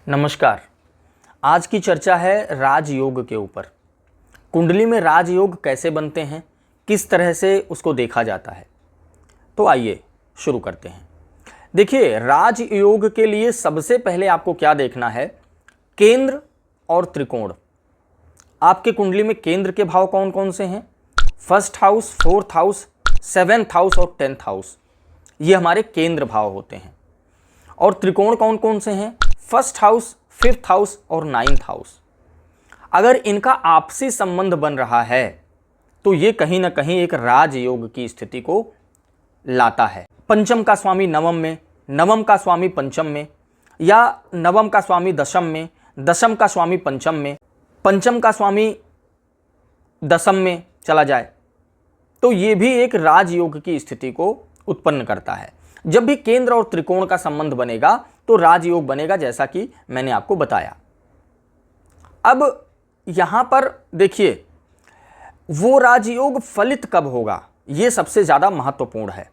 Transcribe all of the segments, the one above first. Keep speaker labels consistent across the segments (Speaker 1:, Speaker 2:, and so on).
Speaker 1: नमस्कार। आज की चर्चा है राजयोग के ऊपर। कुंडली में राजयोग कैसे बनते हैं, किस तरह से उसको देखा जाता है। तो आइए शुरू करते हैं। देखिए, राजयोग के लिए सबसे पहले आपको क्या देखना है, केंद्र और त्रिकोण। आपके कुंडली में केंद्र के भाव कौन कौन से हैं? First house, fourth house, seventh house और 10th हाउस, ये हमारे केंद्र भाव होते हैं। और त्रिकोण कौन कौन से हैं? फर्स्ट हाउस, फिफ्थ हाउस और 9th हाउस। अगर इनका आपसी संबंध बन रहा है तो ये कहीं ना कहीं एक राजयोग की स्थिति को लाता है। पंचम का स्वामी नवम में, नवम का स्वामी पंचम में, या नवम का स्वामी दशम में, दशम का स्वामी पंचम में, पंचम का स्वामी दशम में चला जाए, तो ये भी एक राजयोग की स्थिति को उत्पन्न करता है। जब भी केंद्र और त्रिकोण का संबंध बनेगा तो राजयोग बनेगा, जैसा कि मैंने आपको बताया। अब यहां पर देखिए, वो राजयोग फलित कब होगा, यह सबसे ज्यादा महत्वपूर्ण है।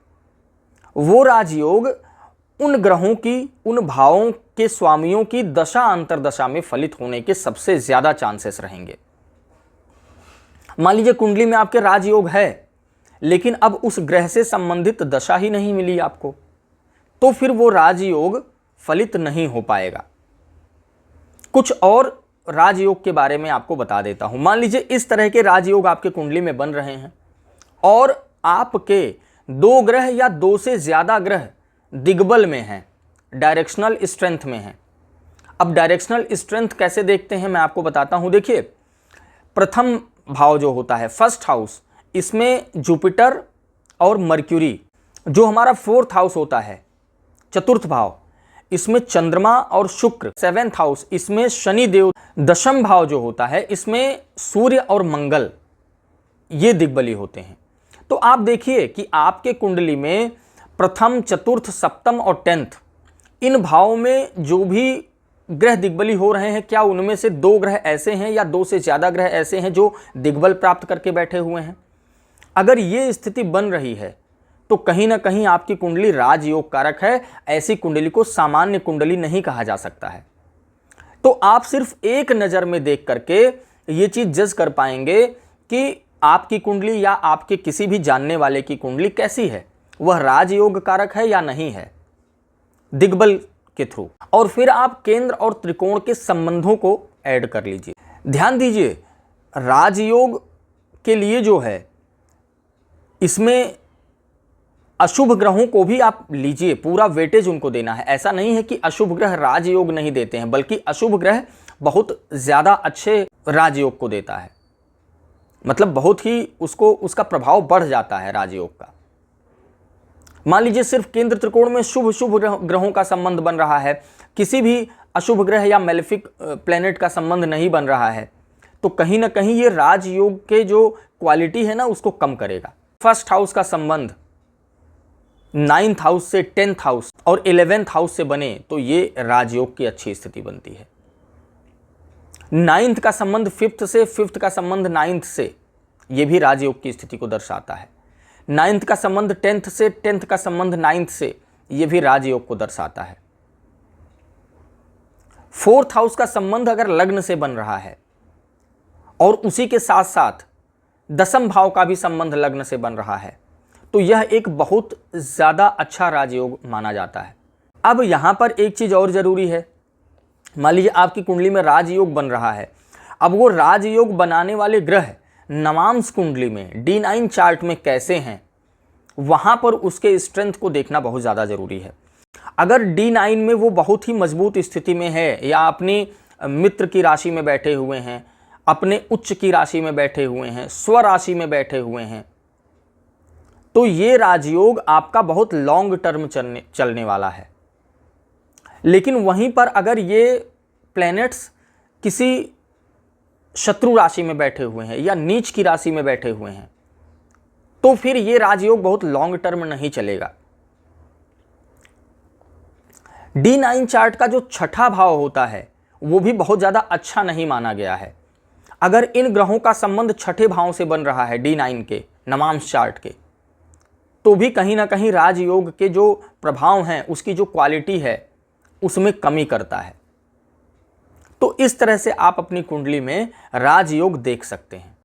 Speaker 1: वो राजयोग उन ग्रहों की, उन भावों के स्वामियों की दशा अंतरदशा में फलित होने के सबसे ज्यादा चांसेस रहेंगे। मान लीजिए कुंडली में आपके राजयोग है, लेकिन अब उस ग्रह से संबंधित दशा ही नहीं मिली आपको, तो फिर वो राजयोग फलित नहीं हो पाएगा। कुछ और राजयोग के बारे में आपको बता देता हूं। मान लीजिए इस तरह के राजयोग आपके कुंडली में बन रहे हैं और आपके दो ग्रह या दो से ज्यादा ग्रह दिग्बल में हैं, डायरेक्शनल स्ट्रेंथ में हैं। अब डायरेक्शनल स्ट्रेंथ कैसे देखते हैं मैं आपको बताता हूं। देखिए, प्रथम भाव जो होता है फर्स्ट हाउस, इसमें जुपिटर और मर्क्यूरी, जो हमारा फोर्थ हाउस होता है चतुर्थ भाव, इसमें चंद्रमा और शुक्र, सेवेंथ हाउस, इसमें शनि देव, दशम भाव जो होता है इसमें सूर्य और मंगल, ये दिग्बली होते हैं। तो आप देखिए कि आपके कुंडली में प्रथम, चतुर्थ, सप्तम और 10th, इन भावों में जो भी ग्रह दिग्बली हो रहे हैं, क्या उनमें से दो ग्रह ऐसे हैं या दो से ज्यादा ग्रह ऐसे हैं जो दिग्बल प्राप्त करके बैठे हुए हैं? अगर ये स्थिति बन रही है तो कहीं ना कहीं आपकी कुंडली राजयोग कारक है। ऐसी कुंडली को सामान्य कुंडली नहीं कहा जा सकता है। तो आप सिर्फ एक नजर में देख करके ये चीज जज कर पाएंगे कि आपकी कुंडली या आपके किसी भी जानने वाले की कुंडली कैसी है, वह राजयोग कारक है या नहीं है, दिग्बल के थ्रू। और फिर आप केंद्र और त्रिकोण के संबंधों को ऐड कर लीजिए। ध्यान दीजिए, राजयोग के लिए जो है इसमें अशुभ ग्रहों को भी आप लीजिए, पूरा वेटेज उनको देना है। ऐसा नहीं है कि अशुभ ग्रह राजयोग नहीं देते हैं, बल्कि अशुभ ग्रह बहुत ज्यादा अच्छे राजयोग को देता है। मतलब बहुत ही उसका प्रभाव बढ़ जाता है राजयोग का। मान लीजिए सिर्फ केंद्र त्रिकोण में शुभ शुभ ग्रहों का संबंध बन रहा है, किसी भी अशुभ ग्रह या मेलेफिक प्लेनेट का संबंध नहीं बन रहा है, तो कहीं ना कहीं ये राजयोग के जो क्वालिटी है ना, उसको कम करेगा। फर्स्ट हाउस का संबंध 9th हाउस से 10th हाउस और 11th हाउस से बने तो ये राजयोग की अच्छी स्थिति बनती है। 9th का संबंध 5th से, 5th का संबंध 9th से, ये भी राजयोग की स्थिति को दर्शाता है। 9th का संबंध 10th से, 10th का संबंध 9th से, ये भी राजयोग को दर्शाता है। 4th हाउस का संबंध अगर लग्न से बन रहा है और उसी के साथ साथ दशम भाव का भी संबंध लग्न से बन रहा है, तो यह एक बहुत ज्यादा अच्छा राजयोग माना जाता है। अब यहां पर एक चीज और जरूरी है। मान लीजिए आपकी कुंडली में राजयोग बन रहा है, अब वो राजयोग बनाने वाले ग्रह नवांश कुंडली में D9 चार्ट में कैसे हैं, वहां पर उसके स्ट्रेंथ को देखना बहुत ज्यादा जरूरी है। अगर D9 में वो बहुत ही मजबूत स्थिति में है, या अपनी मित्र की राशि में बैठे हुए हैं, अपने उच्च की राशि में बैठे हुए हैं, स्व राशि में बैठे हुए हैं, तो ये राजयोग आपका बहुत लॉन्ग टर्म चलने वाला है। लेकिन वहीं पर अगर ये प्लैनेट्स किसी शत्रु राशि में बैठे हुए हैं या नीच की राशि में बैठे हुए हैं, तो फिर ये राजयोग बहुत लॉन्ग टर्म नहीं चलेगा। D9 चार्ट का जो छठा भाव होता है वो भी बहुत ज्यादा अच्छा नहीं माना गया है। अगर इन ग्रहों का संबंध छठे भाव से बन रहा है D9 के नवांश चार्ट के, तो भी कहीं ना कहीं राजयोग के जो प्रभाव हैं, उसकी जो क्वालिटी है, उसमें कमी करता है। तो इस तरह से आप अपनी कुंडली में राजयोग देख सकते हैं।